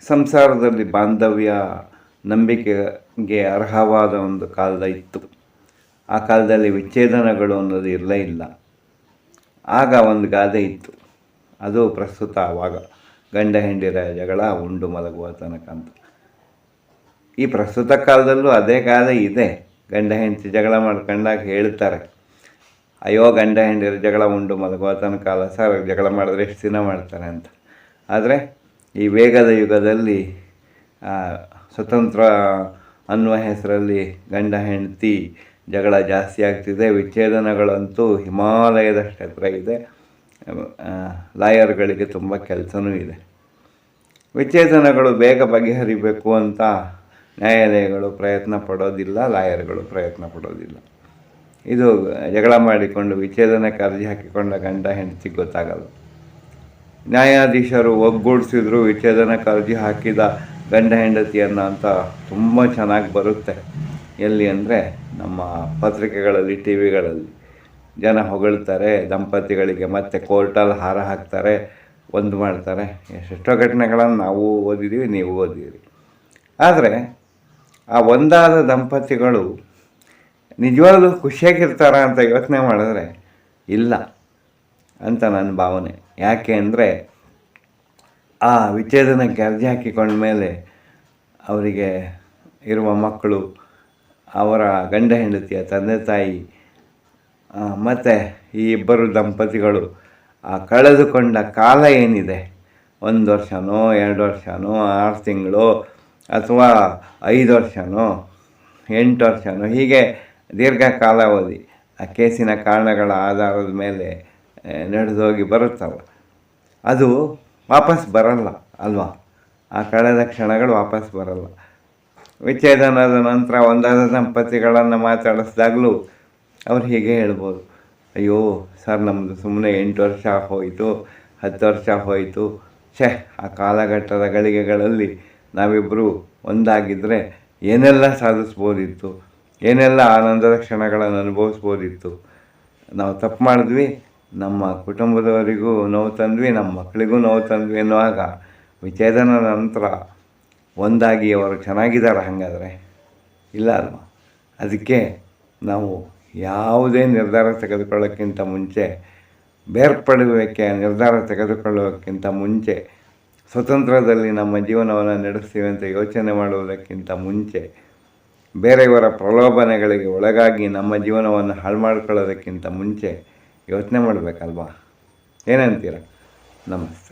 ಸಂಸಾರದಲ್ಲಿ ಬಾಂಧವ್ಯ ನಂಬಿಕೆಗೆ ಅರ್ಹವಾದ ಒಂದು ಕಾಲ ಇತ್ತು. ಆ ಕಾಲದಲ್ಲಿ ವಿಚ್ಛೇದನಗಳು ಅನ್ನೋದು ಇರಲೇ ಇಲ್ಲ. ಆಗ ಒಂದು ಗಾದೆ ಇತ್ತು, ಅದು ಪ್ರಸ್ತುತ ಆವಾಗ ಗಂಡ ಹೆಂಡಿರ ಜಗಳ ಉಂಡು ಮಲಗುವ ತನಕ ಅಂತ. ಈ ಪ್ರಸ್ತುತ ಕಾಲದಲ್ಲೂ ಅದೇ ಗಾದೆ ಇದೆ. ಗಂಡ ಹೆಂಡತಿ ಜಗಳ ಮಾಡ್ಕೊಂಡಾಗ ಹೇಳ್ತಾರೆ, ಅಯ್ಯೋ ಗಂಡ ಹೆಂಡಿರ ಜಗಳ ಉಂಡು ಮಲಗುವ ತನಕ ಅಲ್ಲ ಸರ್, ಜಗಳ ಮಾಡಿದ್ರೆ ಎಷ್ಟು ದಿನ ಮಾಡ್ತಾರೆ ಅಂತ. ಆದರೆ ಈ ವೇಗದ ಯುಗದಲ್ಲಿ ಸ್ವತಂತ್ರ ಅನ್ನುವ ಹೆಸರಲ್ಲಿ ಗಂಡ ಹೆಂಡತಿ ಜಗಳ ಜಾಸ್ತಿ ಆಗ್ತಿದೆ. ವಿಚ್ಛೇದನಗಳಂತೂ ಹಿಮಾಲಯದಷ್ಟು ಹತ್ರ ಇದೆ. ಲಾಯರ್ಗಳಿಗೆ ತುಂಬ ಕೆಲಸನೂ ಇದೆ. ವಿಚ್ಛೇದನಗಳು ಬೇಗ ಬಗೆಹರಿಬೇಕು ಅಂತ ನ್ಯಾಯಾಲಯಗಳು ಪ್ರಯತ್ನ ಪಡೋದಿಲ್ಲ, ಲಾಯರ್ಗಳು ಪ್ರಯತ್ನ ಪಡೋದಿಲ್ಲ. ಇದು ಜಗಳ ಮಾಡಿಕೊಂಡು ವಿಚ್ಛೇದನಕ್ಕೆ ಅರ್ಜಿ ಹಾಕಿಕೊಂಡ ಗಂಡ ಹೆಂಡತಿಗೆ ಗೊತ್ತಾಗಲ್ಲ. ನ್ಯಾಯಾಧೀಶರು ಒಗ್ಗೂಡಿಸಿದ್ರು ವಿಚ್ಛೇದನಕ್ಕೆ ಅರ್ಜಿ ಹಾಕಿದ ಗಂಡ ಹೆಂಡತಿಯನ್ನು ಅಂತ ತುಂಬ ಚೆನ್ನಾಗಿ ಬರುತ್ತೆ. ಎಲ್ಲಿ ಅಂದರೆ ನಮ್ಮ ಪತ್ರಿಕೆಗಳಲ್ಲಿ, ಟಿ ವಿಗಳಲ್ಲಿ ಜನ ಹೊಗಳ್ತಾರೆ ದಂಪತಿಗಳಿಗೆ, ಮತ್ತು ಕೋರ್ಟಲ್ಲಿ ಹಾರ ಹಾಕ್ತಾರೆ, ಒಂದು ಮಾಡ್ತಾರೆ. ಎಷ್ಟೆಷ್ಟೋ ಘಟನೆಗಳನ್ನು ನಾವು ಓದಿದ್ದೀವಿ, ನೀವು ಓದಿದ್ದೀರಿ. ಆದರೆ ಆ ಒಂದಾದ ದಂಪತಿಗಳು ನಿಜವಾಗ್ಲೂ ಖುಷಿಯಾಗಿರ್ತಾರ ಅಂತ ಯೋಚನೆ ಮಾಡಿದ್ರೆ ಇಲ್ಲ ಅಂತ ನನ್ನ ಭಾವನೆ. ಯಾಕೆ ಅಂದರೆ ಆ ವಿಚ್ಛೇದನಕ್ಕೆ ಅರ್ಜಿ ಹಾಕಿಕೊಂಡ ಮೇಲೆ ಅವರಿಗೆ ಇರುವ ಮಕ್ಕಳು, ಅವರ ಗಂಡ ಹೆಂಡತಿಯ ತಂದೆ ತಾಯಿ, ಮತ್ತು ಈ ಇಬ್ಬರು ದಂಪತಿಗಳು ಆ ಕಳೆದುಕೊಂಡ ಕಾಲ ಏನಿದೆ, 1 ವರ್ಷನೋ 2 ವರ್ಷನೋ 6 ತಿಂಗಳು ಅಥವಾ 5 ವರ್ಷನೋ 8 ವರ್ಷನೋ, ಹೀಗೆ ದೀರ್ಘಕಾಲಾವಧಿ ಆ ಕೇಸಿನ ಕಾರಣಗಳ ಆಧಾರದ ಮೇಲೆ ನಡೆದೋಗಿ ಬರುತ್ತವೆ. ಅದು ವಾಪಸ್ ಬರಲ್ಲ ಅಲ್ವಾ? ಆ ಕಳೆದ ಕ್ಷಣಗಳು ವಾಪಸ್ ಬರಲ್ಲ. ವಿಚ್ಛೇದನದ ನಂತರ ಒಂದಾದ ದಂಪತಿಗಳನ್ನು ಮಾತಾಡಿಸಿದಾಗಲೂ ಅವ್ರು ಹೀಗೆ ಹೇಳ್ಬೋದು, ಅಯ್ಯೋ ಸರ್ ನಮ್ಮದು ಸುಮ್ಮನೆ 8 ವರ್ಷ ಹೋಯಿತು, 10 ವರ್ಷ ಹೋಯಿತು, ಆ ಕಾಲಘಟ್ಟದ ಗಳಿಗೆಗಳಲ್ಲಿ ನಾವಿಬ್ಬರು ಒಂದಾಗಿದ್ದರೆ ಏನೆಲ್ಲ ಸಾಧಿಸ್ಬೋದಿತ್ತು, ಏನೆಲ್ಲ ಆನಂದದ ಕ್ಷಣಗಳನ್ನು ಅನುಭವಿಸ್ಬೋದಿತ್ತು. ನಾವು ತಪ್ಪು ಮಾಡಿದ್ವಿ, ನಮ್ಮ ಕುಟುಂಬದವರಿಗೂ ನೋವು ತಂದ್ವಿ, ನಮ್ಮ ಮಕ್ಕಳಿಗೂ ನೋವು ತಂದ್ವಿ ಎನ್ನುವಾಗ ವಿಚ್ಛೇದನದ ನಂತರ ಒಂದಾಗಿ ಅವರು ಚೆನ್ನಾಗಿದ್ದಾರೆ. ಹಾಗಾದರೆ ಇಲ್ಲ ಅಲ್ವಾ? ಅದಕ್ಕೆ ನಾವು ಯಾವುದೇ ನಿರ್ಧಾರ ತೆಗೆದುಕೊಳ್ಳೋಕ್ಕಿಂತ ಮುಂಚೆ, ಬೇರ್ಪಡುವಿಕೆ ನಿರ್ಧಾರ ತೆಗೆದುಕೊಳ್ಳೋಕ್ಕಿಂತ ಮುಂಚೆ, ಸ್ವತಂತ್ರದಲ್ಲಿ ನಮ್ಮ ಜೀವನವನ್ನು ನಡೆಸ್ತೀವಿ ಅಂತ ಯೋಚನೆ ಮಾಡುವುದಕ್ಕಿಂತ ಮುಂಚೆ, ಬೇರೆಯವರ ಪ್ರಲೋಭನೆಗಳಿಗೆ ಒಳಗಾಗಿ ನಮ್ಮ ಜೀವನವನ್ನು ಹಾಳು ಮಾಡ್ಕೊಳ್ಳೋದಕ್ಕಿಂತ ಮುಂಚೆ ಯೋಚನೆ ಮಾಡಬೇಕಲ್ವಾ? ಏನಂತೀರ? ನಮಸ್ತೆ.